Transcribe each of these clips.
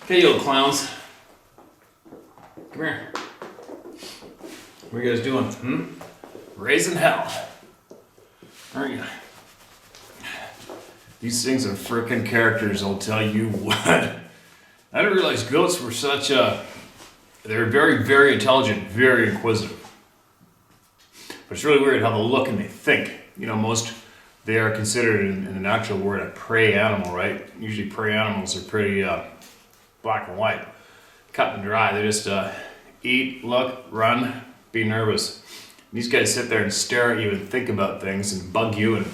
Hey, you little clowns. Come here. What are you guys doing? Raising hell. Aren't you? These things are frickin' characters, I'll tell you what. I didn't realize goats were such a... They're very, very intelligent, very inquisitive. But it's really weird how they look and they think. You know, they are considered, in the natural word, a prey animal, right? Usually prey animals are pretty black and white, cut and dry. They just eat, look, run, be nervous. These guys sit there and stare at you and think about things and bug you and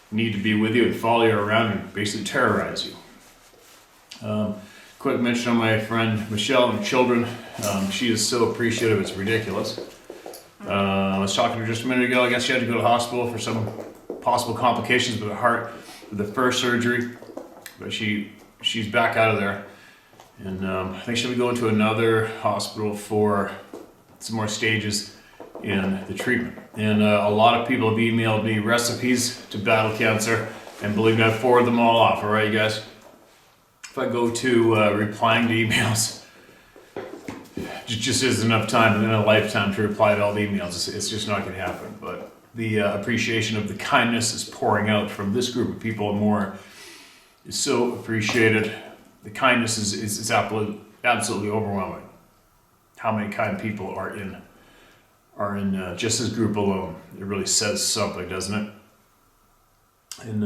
need to be with you and follow you around and basically terrorize you. Quick mention on my friend Michelle and children. She is so appreciative, it's ridiculous. I was talking to her just a minute ago. I guess she had to go to the hospital for some possible complications with her heart with the first surgery, but she's back out of there. And I think she'll be going to another hospital for some more stages in the treatment. And a lot of people have emailed me recipes to battle cancer, and believe me, I forward them all off. All right, you guys? If I go to replying to emails, just isn't enough time in a lifetime to reply to all the emails. It's just not going to happen. But the appreciation of the kindness is pouring out from this group of people and more is so appreciated. The kindness is absolutely overwhelming. How many kind people are in just this group alone? It really says something, doesn't it? And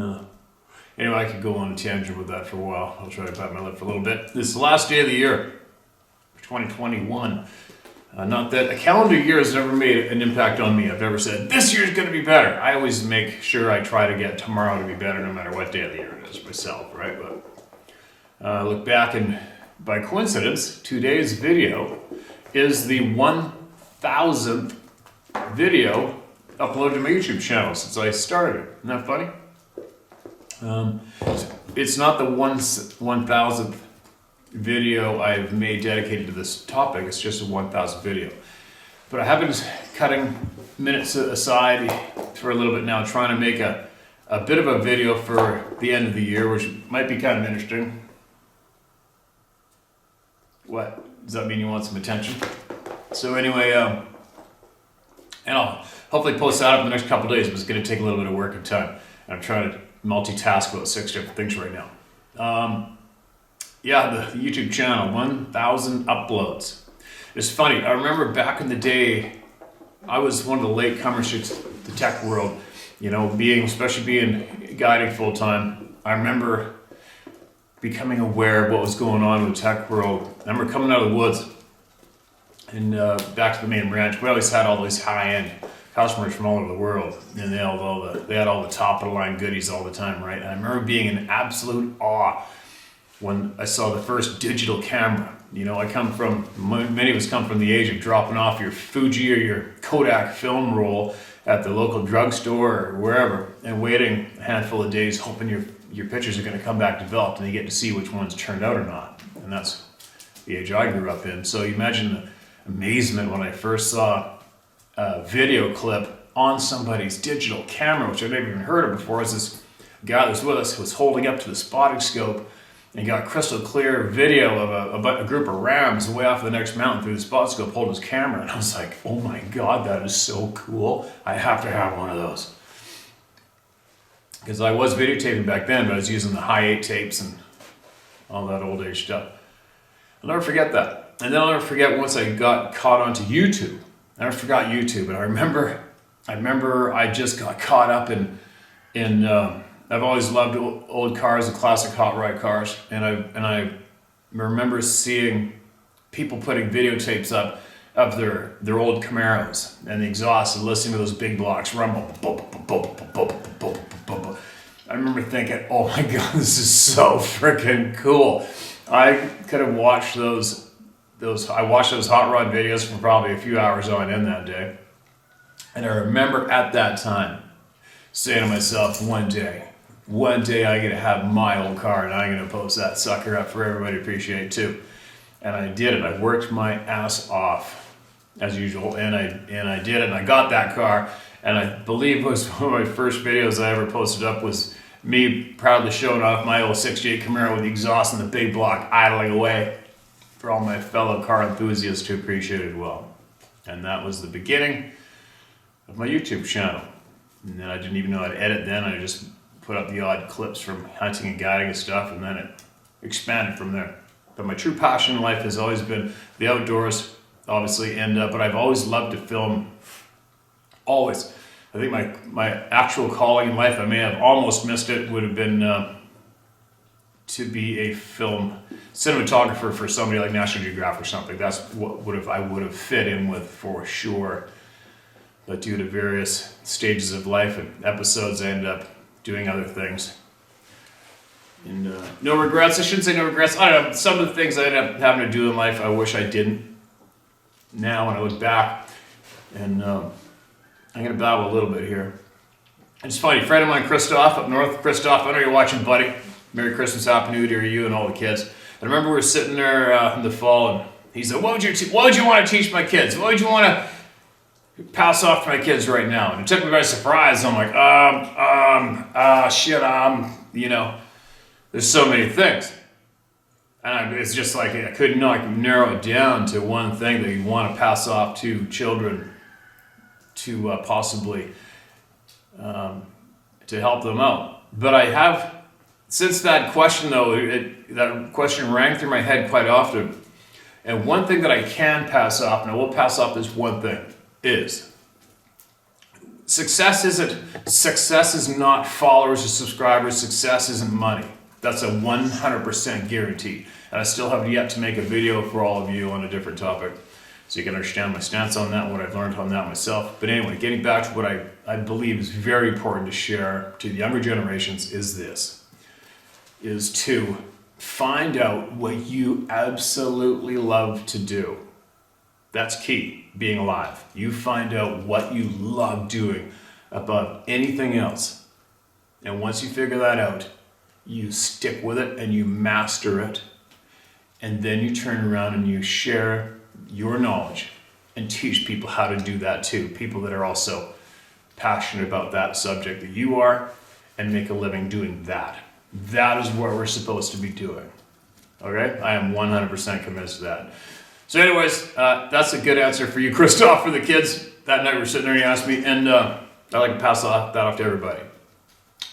anyway, I could go on a tangent with that for a while. I'll try to bite my lip for a little bit. This is the last day of the year, 2021. Not that a calendar year has never made an impact on me. I've never said, this year's going to be better. I always make sure I try to get tomorrow to be better no matter what day of the year it is myself, right? But look back, and by coincidence, today's video is the 1,000th video uploaded to my YouTube channel since I started. Isn't that funny? It's not the 1,000th video I've made dedicated to this topic. It's just a 1,000th video. But I have been cutting minutes aside for a little bit now, trying to make a bit of a video for the end of the year, which might be kind of interesting. What? Does that mean you want some attention? So anyway, and I'll hopefully post that up in the next couple days, but it's going to take a little bit of work and time. And I'm trying to multitask about 6 different things right now. Yeah, the YouTube channel, 1,000 uploads. It's funny, I remember back in the day, I was one of the late comers to the tech world, you know, especially being guiding full time. I remember becoming aware of what was going on in the tech world. I remember coming out of the woods and back to the main ranch. We always had all these high-end customers from all over the world, and they had all the top-of-the-line goodies all the time, right? And I remember being in absolute awe when I saw the first digital camera. You know, many of us come from the age of dropping off your Fuji or your Kodak film roll at the local drugstore or wherever, and waiting a handful of days hoping your pictures are going to come back developed and you get to see which ones turned out or not. And that's the age I grew up in. So you imagine the amazement when I first saw a video clip on somebody's digital camera, which I'd never even heard of before. As this guy that was with us was holding up to the spotting scope and got crystal clear video of a group of rams way off the next mountain through the spot scope holding his camera. And I was like, oh my God, that is so cool. I have to have one of those. Because I was videotaping back then, but I was using the high 8 tapes and all that old age stuff. I'll never forget that. And then I'll never forget once I got caught onto YouTube. I never forgot YouTube. And I remember I just got caught up in I've always loved old cars, the classic hot rod cars. And I remember seeing people putting videotapes up of their old Camaros and the exhaust and listening to those big blocks rumble. I remember thinking, oh my God, this is so freaking cool. I could have watched I watched those hot rod videos for probably a few hours on end that day. And I remember at that time saying to myself, one day I'm going to have my old car and I'm going to post that sucker up for everybody to appreciate too. And I did it. I worked my ass off as usual, and I did it, and I got that car. And I believe it was one of my first videos I ever posted up was me proudly showing off my old 68 Camaro with the exhaust and the big block idling away for all my fellow car enthusiasts to appreciate it well. And that was the beginning of my YouTube channel. And then I didn't even know how to edit then. I just put up the odd clips from hunting and guiding and stuff, and then it expanded from there. But my true passion in life has always been the outdoors, obviously, but I've always loved to film. Always. I think my actual calling in life, I may have almost missed it, would have been to be a film cinematographer for somebody like National Geographic or something. That's what I would have fit in with for sure. But due to various stages of life and episodes, I ended up doing other things. And no regrets. I shouldn't say no regrets. I don't know. Some of the things I ended up having to do in life, I wish I didn't. Now, when I look back, and I'm going to babble a little bit here. It's funny. A friend of mine, Christoph, up north. Christoph, I know you're watching, buddy. Merry Christmas, Happy New Year to you and all the kids. I remember we were sitting there in the fall, and he said, "What would you want to teach my kids? What would you want to pass off to my kids right now?" And it took me by surprise. I'm like, there's so many things. And it's just like, I could not narrow it down to one thing that you want to pass off to children to possibly to help them out. But I have, since that question though, that question rang through my head quite often. And one thing that I can pass off, and I will pass off this one thing, is success is not followers or subscribers. Success isn't money. That's a 100% guarantee. And I still have yet to make a video for all of you on a different topic, so you can understand my stance on that, what I've learned on that myself. But anyway, getting back to what I believe is very important to share to the younger generations is to find out what you absolutely love to do. That's key, being alive. You find out what you love doing above anything else. And once you figure that out, you stick with it and you master it. And then you turn around and you share your knowledge and teach people how to do that too. People that are also passionate about that subject that you are, and make a living doing that. That is what we're supposed to be doing. Okay? I am 100% convinced of that. So anyways, that's a good answer for you, Christoph, for the kids. That night we were sitting there and he asked me, and I like to pass that off to everybody.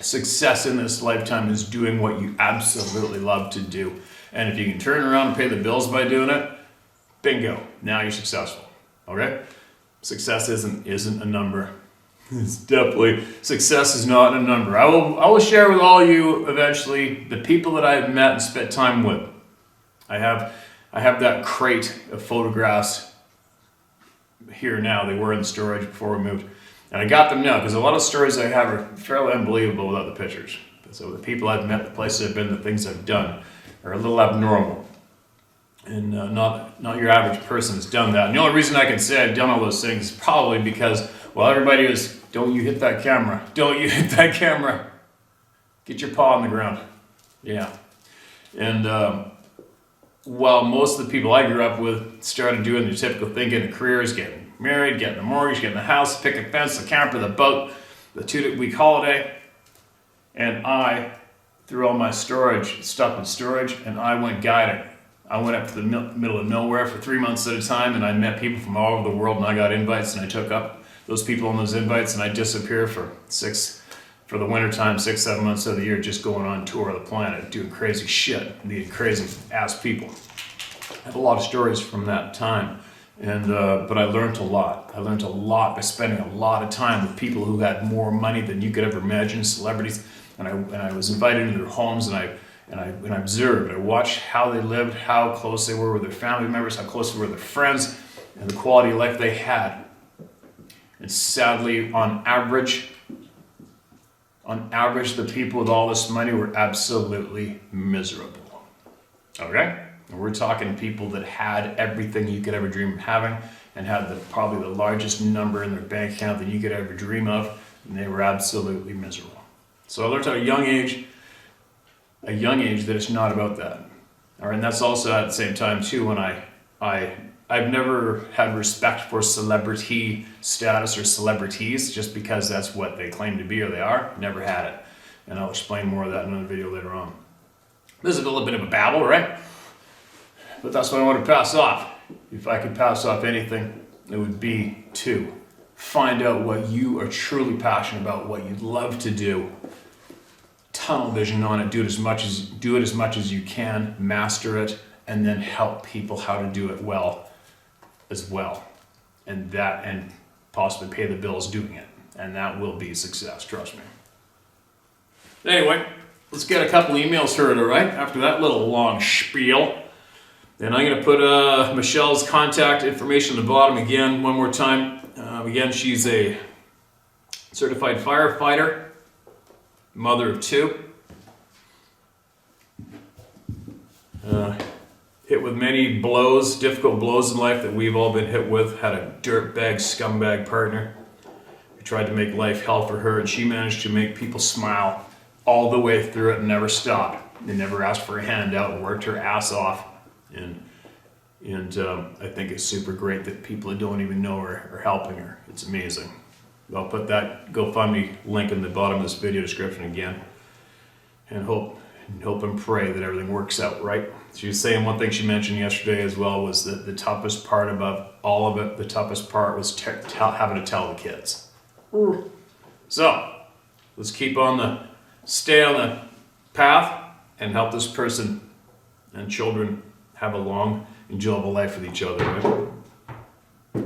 Success in this lifetime is doing what you absolutely love to do. And if you can turn around and pay the bills by doing it, bingo, now you're successful. Okay? Success isn't a number. It's definitely, success is not a number. I will share with all you eventually the people that I have met and spent time with. I have that crate of photographs here now. They were in the storage before we moved. And I got them now because a lot of stories I have are fairly unbelievable without the pictures. So the people I've met, the places I've been, the things I've done are a little abnormal. And not your average person has done that. And the only reason I can say I've done all those things is probably because, well, everybody was, "Don't you hit that camera. Don't you hit that camera. Get your paw on the ground." Yeah. And while most of the people I grew up with started doing the typical thing, getting careers, getting married, getting a mortgage, getting a house, pick a fence, the camper, the boat, the 2-week holiday, and I threw all my stuff in storage, and I went guiding. I went up to the middle of nowhere for 3 months at a time, and I met people from all over the world, and I got invites, and I took up those people on those invites, and I disappear for the winter time, 6-7 months of the year, just going on tour of the planet, doing crazy shit, meeting crazy ass people. I have a lot of stories from that time, and but I learned a lot. I learned a lot by spending a lot of time with people who had more money than you could ever imagine, celebrities, and I was invited into their homes, and I observed. I watched how they lived, how close they were with their family members, how close they were with their friends, and the quality of life they had. And sadly, on average, the people with all this money were absolutely miserable. Okay? And we're talking people that had everything you could ever dream of having, and had probably the largest number in their bank account that you could ever dream of, and they were absolutely miserable. So I learned at a young age that it's not about that. All right, and that's also at the same time too when I've never had respect for celebrity status or celebrities just because that's what they claim to be or they are. Never had it. and I'll explain more of that in another video later on. This is a little bit of a babble, right? But that's what I want to pass off. If I could pass off anything, it would be to find out what you are truly passionate about, what you'd love to do. Tunnel vision on it, do it as much as you can, master it, and then help people how to do it well as well. And possibly pay the bills doing it. And that will be success, trust me. Anyway, let's get a couple emails heard, all right? After that little long spiel. Then I'm going to put Michelle's contact information at the bottom again, one more time. Again, she's a certified firefighter, mother of 2. Hit with many blows, difficult blows in life that we've all been hit with. Had a dirtbag, scumbag partner who tried to make life hell for her, and she managed to make people smile all the way through it and never stopped. They never asked for a handout and worked her ass off. And I think it's super great that people that don't even know her are helping her. It's amazing. I'll put that GoFundMe link in the bottom of this video description again, and hope and pray that everything works out right. She was saying one thing she mentioned yesterday as well was that the toughest part above all of it, the toughest part was having to tell the kids. So let's stay on the path and help this person and children have a long, enjoyable life with each other. Right?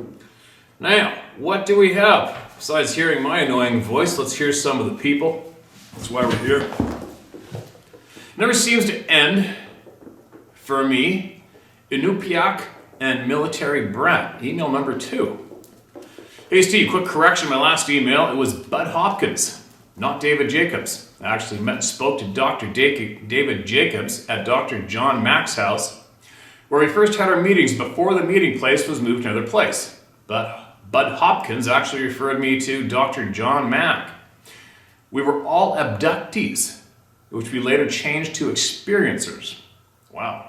Now, what do we have? Besides hearing my annoying voice, let's hear some of the people. That's why we're here. Never seems to end for me. Inupiaq and Military Brat, email number 2. Hey Steve, quick correction, my last email, it was Bud Hopkins, not David Jacobs. I actually met and spoke to Dr. David Jacobs at Dr. John Mack's house, where we first had our meetings before the meeting place was moved to another place. But Bud Hopkins actually referred me to Dr. John Mack. We were all abductees, which we later changed to experiencers. Wow.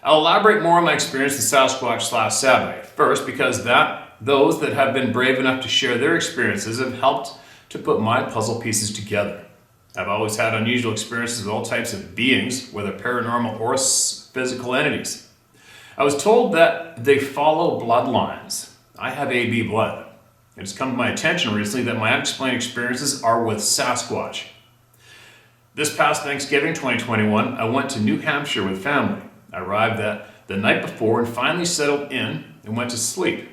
I'll elaborate more on my experience with Sasquatch/Saturday. First, because those that have been brave enough to share their experiences have helped to put my puzzle pieces together. I've always had unusual experiences with all types of beings, whether paranormal or physical entities. I was told that they follow bloodlines. I have AB blood. It has come to my attention recently that my unexplained experiences are with Sasquatch. This past Thanksgiving 2021, I went to New Hampshire with family. I arrived the night before and finally settled in and went to sleep.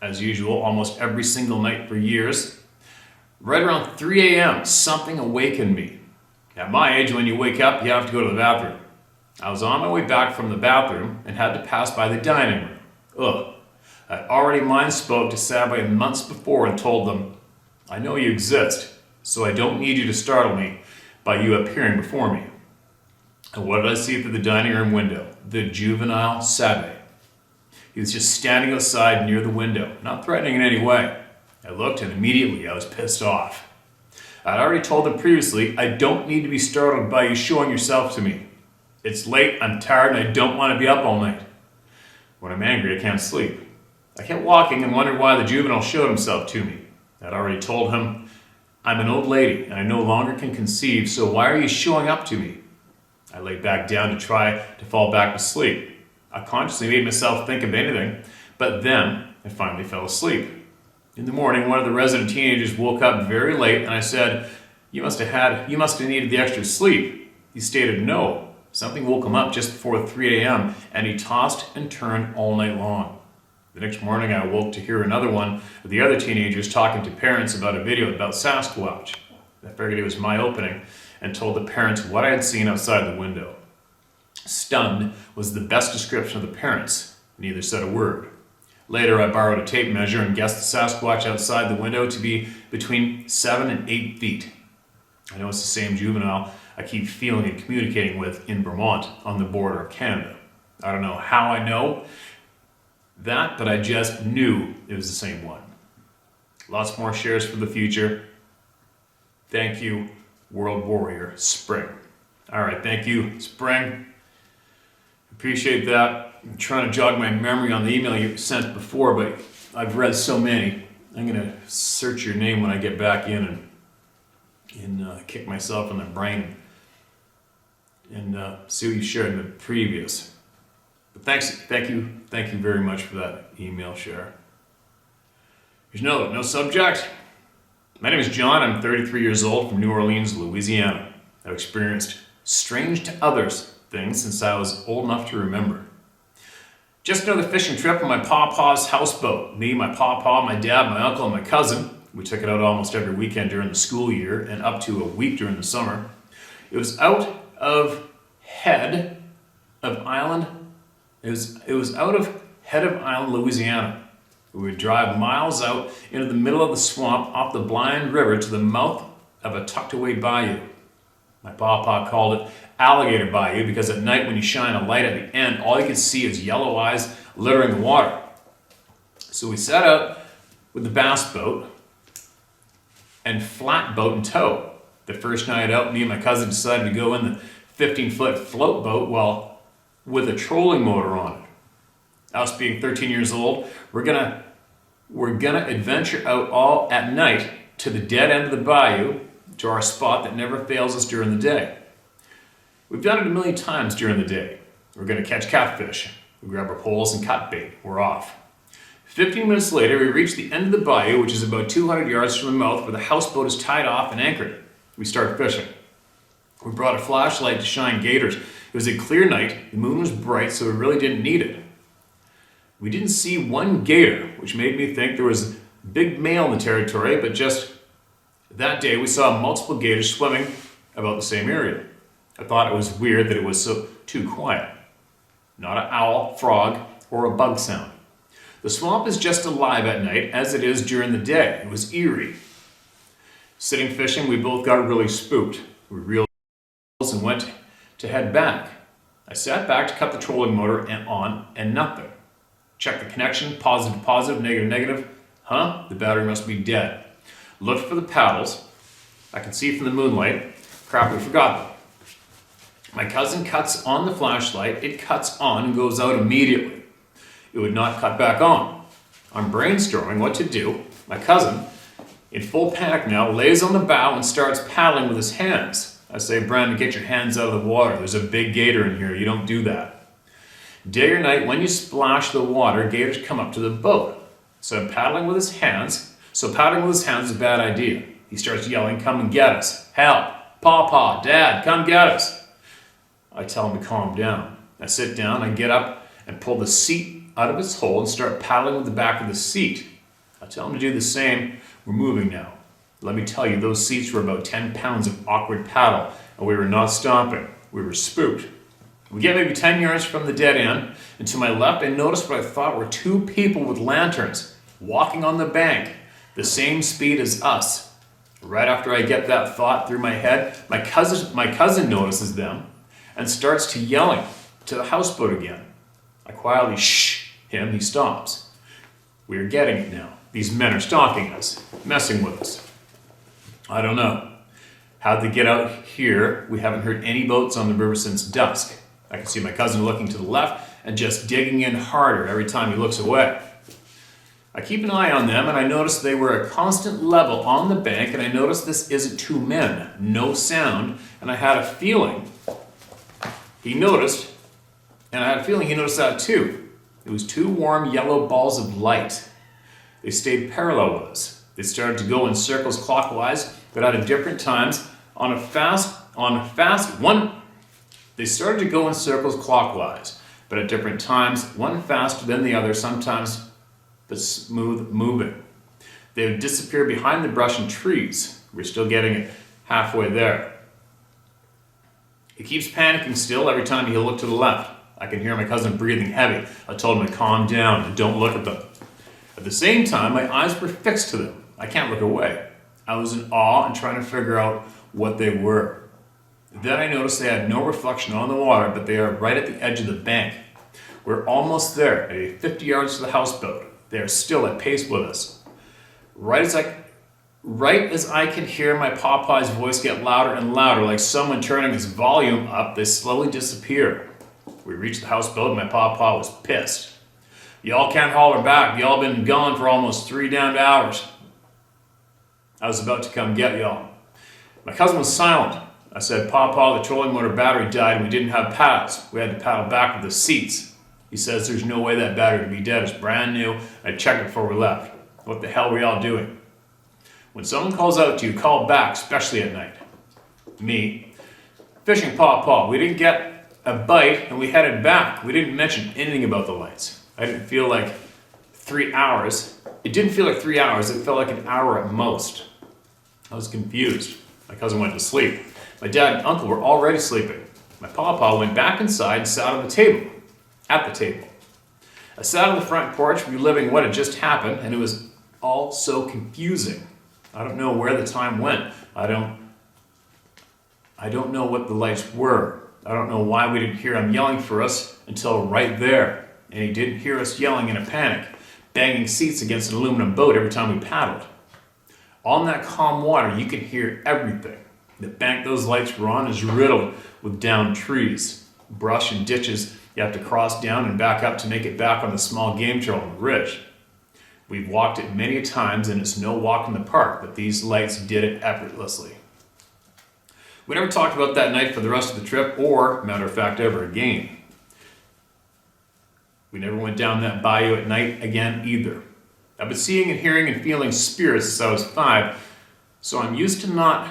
As usual, almost every single night for years. Right around 3 a.m., something awakened me. At my age, when you wake up, you have to go to the bathroom. I was on my way back from the bathroom and had to pass by the dining room. I'd already mind spoke to Sabbath months before and told them, I know you exist, so I don't need you to startle me by you appearing before me. And what did I see through the dining room window? The juvenile Sabbath. He was just standing outside near the window, not threatening in any way. I looked and immediately I was pissed off. I'd already told him previously, I don't need to be startled by you showing yourself to me. It's late, I'm tired, and I don't want to be up all night. When I'm angry, I can't sleep. I kept walking and wondered why the juvenile showed himself to me. I'd already told him, I'm an old lady and I no longer can conceive, so why are you showing up to me? I lay back down to try to fall back to sleep. I consciously made myself think of anything, but then I finally fell asleep. In the morning, one of the resident teenagers woke up very late and I said, you must have needed the extra sleep. He stated no. Something woke him up just before 3 a.m. and he tossed and turned all night long. The next morning I awoke to hear another one of the other teenagers talking to parents about a video about Sasquatch. I figured it was my opening and told the parents what I had seen outside the window. Stunned was the best description of the parents. Neither said a word. Later I borrowed a tape measure and guessed the Sasquatch outside the window to be between 7 and 8 feet. I know it's the same juvenile I keep feeling and communicating with in Vermont on the border of Canada. I don't know how I know that, but I just knew it was the same one. Lots more shares for the future. Thank you, World Warrior Spring. All right, thank you, Spring. Appreciate that. I'm trying to jog my memory on the email you sent before, but I've read so many. I'm going to search your name when I get back in and kick myself in the brain and see what you shared in the previous. But thank you very much for that email share. There's no subject. My name is John. I'm 33 years old from New Orleans, Louisiana. I've experienced strange to others things since I was old enough to remember. Just another fishing trip on my pawpaw's houseboat. Me, my pawpaw, my dad, my uncle, and my cousin. We took it out almost every weekend during the school year and up to a week during the summer. It was out of Head of Island. It was out of Head of Island, Louisiana. We would drive miles out into the middle of the swamp off the Blind River to the mouth of a tucked away bayou. My pawpaw called it Alligator Bayou because at night when you shine a light at the end, all you can see is yellow eyes littering the water. So we set out with the bass boat and flat boat in tow. The first night out, me and my cousin decided to go in the 15-foot float boat with a trolling motor on it. Us being 13 years old, we're gonna adventure out all at night to the dead end of the bayou, to our spot that never fails us during the day. We've done it a million times during the day. We're gonna catch catfish. We grab our poles and cut bait. We're off. 15 minutes later, we reach the end of the bayou, which is about 200 yards from the mouth where the houseboat is tied off and anchored. We start fishing. We brought a flashlight to shine gators. It was a clear night. The moon was bright, so we really didn't need it. We didn't see one gator, which made me think there was a big male in the territory, but just that day we saw multiple gators swimming about the same area. I thought it was weird that it was too quiet. Not an owl, frog, or a bug sound. The swamp is just alive at night as it is during the day. It was eerie. Sitting fishing, we both got really spooked. We reeled and went to head back. I sat back to cut the trolling motor and nothing. Check the connection, positive, negative. The battery must be dead. Looked for the paddles. I can see from the moonlight. Crap, we forgot them. My cousin cuts on the flashlight. It cuts on and goes out immediately. It would not cut back on. I'm brainstorming what to do. My cousin, in full panic now, lays on the bow and starts paddling with his hands. I say, Brandon, get your hands out of the water. There's a big gator in here. You don't do that. Day or night, when you splash the water, gators come up to the boat. So paddling with his hands is a bad idea. He starts yelling, come and get us. Help, Pawpaw, Dad, come get us. I tell him to calm down. I sit down, I get up and pull the seat out of its hole and start paddling with the back of the seat. I tell him to do the same. We're moving now. Let me tell you, those seats were about 10 pounds of awkward paddle, and we were not stopping. We were spooked. We get maybe 10 yards from the dead end, and to my left I noticed what I thought were two people with lanterns walking on the bank, the same speed as us. Right after I get that thought through my head, my cousin notices them and starts to yelling to the houseboat again. I quietly shh him, he stops. We are getting it now. These men are stalking us, messing with us. I don't know. How'd they get out here? We haven't heard any boats on the river since dusk. I can see my cousin looking to the left and just digging in harder every time he looks away. I keep an eye on them and I notice they were a constant level on the bank, and I noticed this isn't two men, no sound, and I had a feeling he noticed that too. It was two warm yellow balls of light. They stayed parallel with us. They started to go in circles clockwise, but at different times They started to go in circles clockwise, but at different times, one faster than the other, sometimes but smooth moving. They would disappear behind the brush and trees. We're still getting it halfway there. He keeps panicking still every time he'll look to the left. I can hear my cousin breathing heavy. I told him to calm down and don't look at them. At the same time, my eyes were fixed to them. I can't look away. I was in awe and trying to figure out what they were. Then I noticed they had no reflection on the water, but they are right at the edge of the bank. We're almost there, at 50 yards to the houseboat. They are still at pace with us. Right as I can hear my Popeye's voice get louder and louder, like someone turning his volume up, they slowly disappear. We reached the houseboat and my Popeye was pissed. Y'all can't holler back. Y'all been gone for almost 3 damned hours. I was about to come get y'all. My cousin was silent. I said, Pawpaw, the trolling motor battery died and we didn't have paddles. We had to paddle back with the seats. He says, there's no way that battery could be dead. It's brand new. I checked it before we left. What the hell were y'all doing? When someone calls out to you, call back, especially at night. Me. Fishing Pawpaw. We didn't get a bite and we headed back. We didn't mention anything about the lights. I didn't feel like 3 hours. It didn't feel like 3 hours. It felt like an hour at most. I was confused. My cousin went to sleep. My dad and uncle were already sleeping. My pawpaw went back inside and sat on the table. At the table. I sat on the front porch reliving what had just happened, and it was all so confusing. I don't know where the time went. I don't know what the lights were. I don't know why we didn't hear him yelling for us until right there. And he didn't hear us yelling in a panic, banging seats against an aluminum boat every time we paddled. On that calm water, you can hear everything. The bank those lights were on is riddled with downed trees, brush and ditches you have to cross down and back up to make it back on the small game trail on the ridge. We've walked it many times and it's no walk in the park, but these lights did it effortlessly. We never talked about that night for the rest of the trip or, matter of fact, ever again. We never went down that bayou at night again either. I've been seeing and hearing and feeling spirits since I was 5, so I'm used to not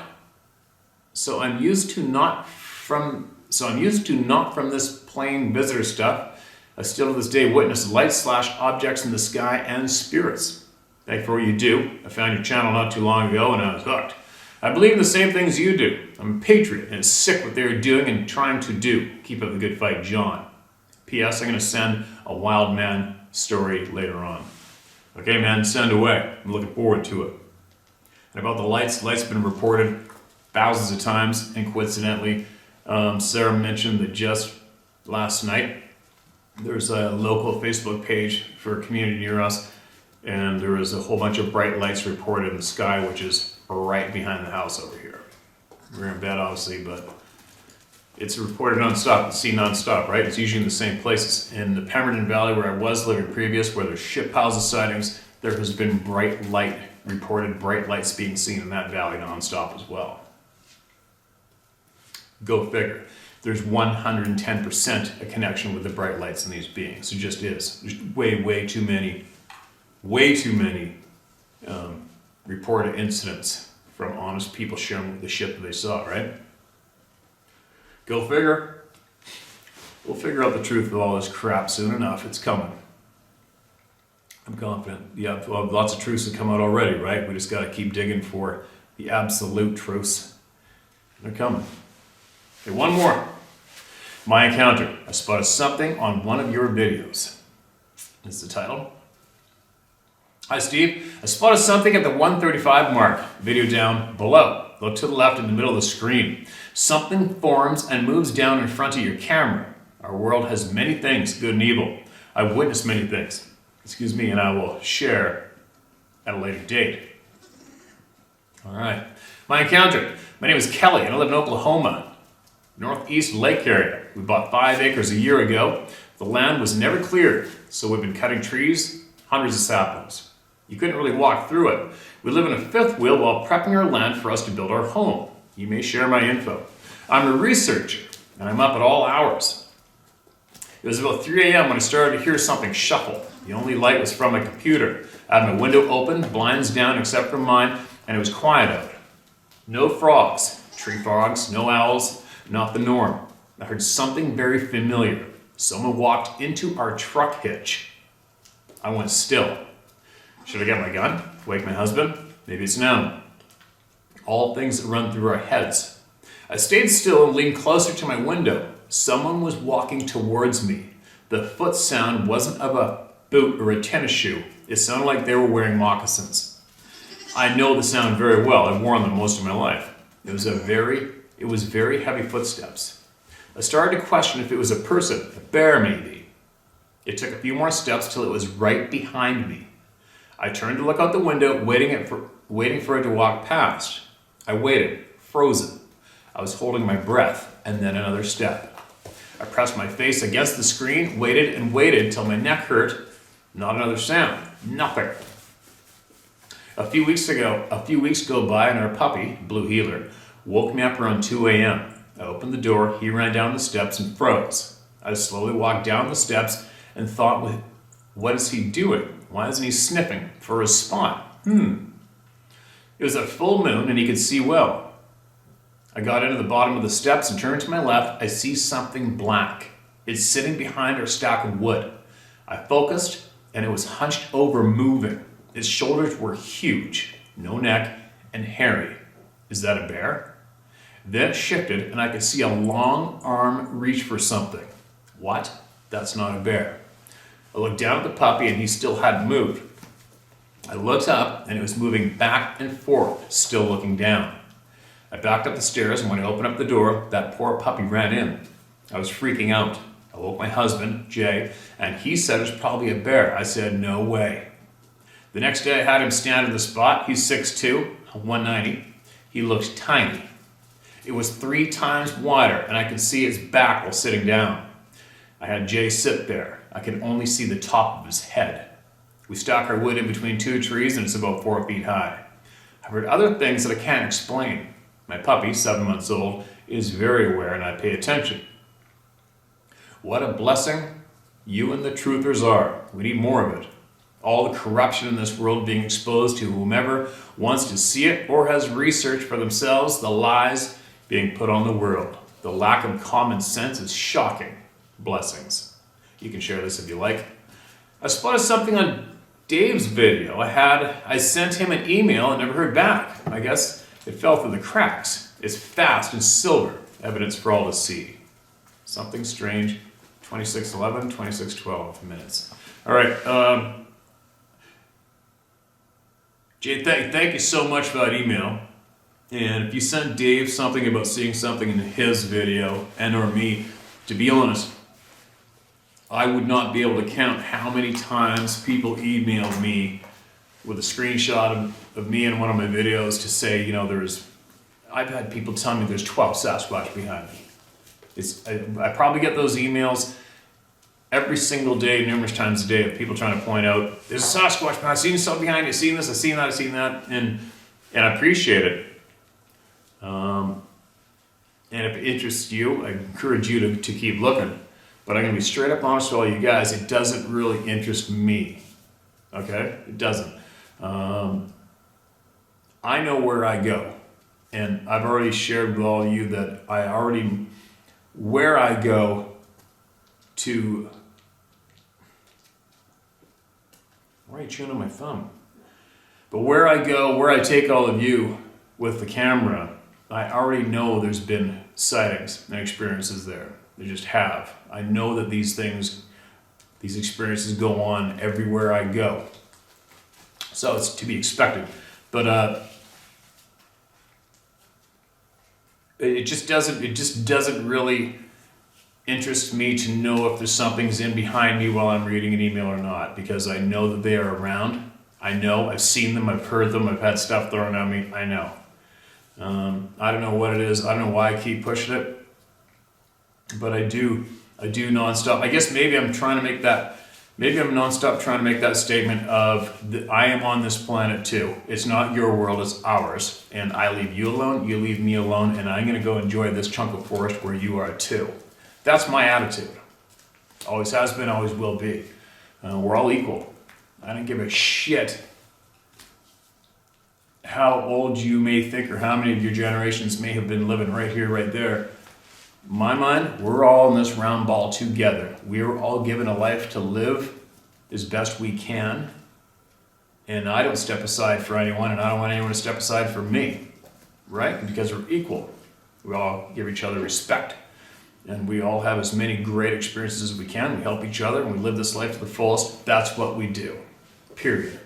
from this plain visitor stuff. I still to this day witness lights/objects in the sky and spirits. Thank you for what you do. I found your channel not too long ago and I was hooked. I believe in the same things you do. I'm a patriot and sick what they are doing and trying to do. Keep up the good fight, John. P.S. I'm going to send a wild man story later on. Okay, man, send away. I'm looking forward to it. And about the lights have been reported thousands of times, and coincidentally, Sarah mentioned that just last night, there's a local Facebook page for a community near us, and there was a whole bunch of bright lights reported in the sky, which is right behind the house over here. We're in bed, obviously, but it's reported nonstop. It's seen nonstop, right? It's usually in the same places. In the Pemberton Valley, where I was living previous, where there's shit piles of sightings, there has been bright lights being seen in that valley nonstop as well. Go figure. There's 110% a connection with the bright lights in these beings. It just is. There's way too many reported incidents from honest people sharing the shit that they saw, right? Go figure. We'll figure out the truth of all this crap soon enough. It's coming. I'm confident. Yeah, well, lots of truths have come out already, right? We just got to keep digging for the absolute truths. They're coming. Okay, one more. My encounter. I spotted something on one of your videos. Is the title. Hi, Steve. I spotted something at the 135 mark. Video down below. Look to the left in the middle of the screen. Something forms and moves down in front of your camera. Our world has many things, good and evil. I've witnessed many things. Excuse me, and I will share at a later date. All right. My encounter. My name is Kelly, and I live in Oklahoma, northeast lake area. We bought 5 acres a year ago. The land was never cleared, so we've been cutting trees, hundreds of saplings. You couldn't really walk through it. We live in a fifth wheel while prepping our land for us to build our home. You may share my info. I'm a researcher, and I'm up at all hours. It was about 3 a.m. when I started to hear something shuffle. The only light was from my computer. I had my window open, blinds down except for mine, and it was quiet out. No frogs, tree frogs, no owls, not the norm. I heard something very familiar. Someone walked into our truck hitch. I went still. Should I get my gun? Wake my husband? Maybe it's an animal. All things that run through our heads. I stayed still and leaned closer to my window. Someone was walking towards me. The foot sound wasn't of a boot or a tennis shoe. It sounded like they were wearing moccasins. I know the sound very well. I've worn them most of my life. It was very heavy footsteps. I started to question if it was a person, a bear maybe. It took a few more steps till it was right behind me. I turned to look out the window, waiting for it to walk past. I waited, frozen. I was holding my breath, and then another step. I pressed my face against the screen, waited and waited till my neck hurt. Not another sound. Nothing. A few weeks go by and our puppy, Blue Heeler, woke me up around 2 a.m. I opened the door, he ran down the steps and froze. I slowly walked down the steps and thought, what is he doing? Why isn't he sniffing for a spot? It was a full moon and he could see well. I got into the bottom of the steps and turned to my left. I see something black. It's sitting behind our stack of wood. I focused and it was hunched over, moving. Its shoulders were huge, no neck, and hairy. Is that a bear? Then it shifted and I could see a long arm reach for something. What? That's not a bear. I looked down at the puppy and he still hadn't moved. I looked up and it was moving back and forth, still looking down. I backed up the stairs and when I opened up the door, that poor puppy ran in. I was freaking out. I woke my husband, Jay, and he said it was probably a bear. I said, no way. The next day I had him stand in the spot. He's 6'2", 190. He looked tiny. It was 3 times wider and I could see his back while sitting down. I had Jay sit there. I could only see the top of his head. We stack our wood in between 2 trees and it's about 4 feet high. I've heard other things that I can't explain. My puppy, 7 months old, is very aware and I pay attention. What a blessing you and the truthers are. We need more of it. All the corruption in this world being exposed to whomever wants to see it or has researched for themselves, the lies being put on the world. The lack of common sense is shocking. Blessings. You can share this if you like. I spotted something on Dave's video. I sent him an email and never heard back. I guess it fell through the cracks. It's fast and silver. Evidence for all to see. Something strange. 26:11, 26:12 minutes. All right. Jay, thank you so much for that email. And if you sent Dave something about seeing something in his video and or me, to be honest, I would not be able to count how many times people emailed me with a screenshot of me in one of my videos to say, I've had people tell me there's 12 Sasquatch behind me. I probably get those emails every single day, numerous times a day, of people trying to point out, there's a Sasquatch behind, I've seen something behind you, I've seen this, I've seen that, I've seen that, and I appreciate it. And if it interests you, I encourage you to keep looking. But I'm going to be straight up honest with all you guys, it doesn't really interest me. Okay? It doesn't. I know where I go. And I've already shared with all of you that where I go to... Why are you chewing on my thumb? But where I go, where I take all of you with the camera, I already know there's been sightings and experiences there. They just have. I know that these experiences go on everywhere I go. So it's to be expected. But it just doesn't really interest me to know if there's something's in behind me while I'm reading an email or not, because I know that they are around. I know, I've seen them, I've heard them, I've had stuff thrown at me, I know. I don't know what it is, I don't know why I keep pushing it, but I do nonstop. I guess maybe I'm nonstop trying to make that statement of, I am on this planet too. It's not your world, it's ours. And I leave you alone, you leave me alone, and I'm gonna go enjoy this chunk of forest where you are too. That's my attitude. Always has been, always will be. We're all equal. I don't give a shit how old you may think or how many of your generations may have been living right here, right there. In my mind, we're all in this round ball together. We are all given a life to live as best we can. And I don't step aside for anyone, and I don't want anyone to step aside for me. Right? Because we're equal. We all give each other respect. And we all have as many great experiences as we can. We help each other and we live this life to the fullest. That's what we do. Period.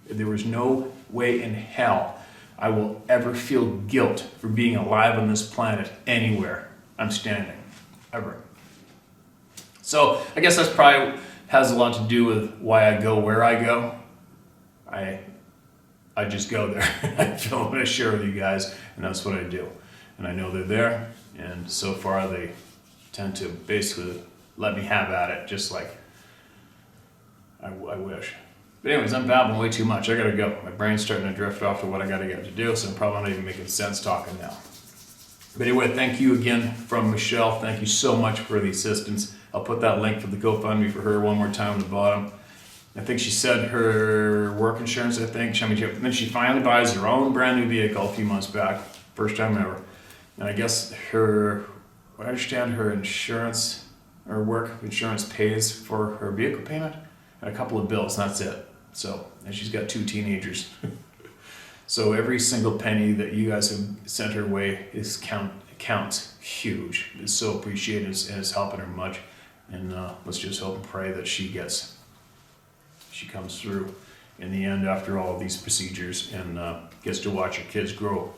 There is no way in hell I will ever feel guilt for being alive on this planet anywhere I'm standing. Ever. So I guess that's probably has a lot to do with why I go where I go. I just go there. I feel I'm going to share with you guys, and that's what I do. And I know they're there, and so far they tend to basically let me have at it, just like I wish. But anyways, I'm babbling way too much. I gotta go. My brain's starting to drift off to what I gotta get to do, so I'm probably not even making sense talking now. But anyway, thank you again from Michelle. Thank you so much for the assistance. I'll put that link for the GoFundMe for her one more time on the bottom. I think she said her work insurance, then she finally buys her own brand new vehicle a few months back. First time ever. And I guess I understand her insurance, or work insurance pays for her vehicle payment and a couple of bills, and that's it. So, and she's got 2 teenagers. So every single penny that you guys have sent her way counts huge. It's so appreciated and it's helping her much. And let's just hope and pray that she comes through in the end after all of these procedures and gets to watch her kids grow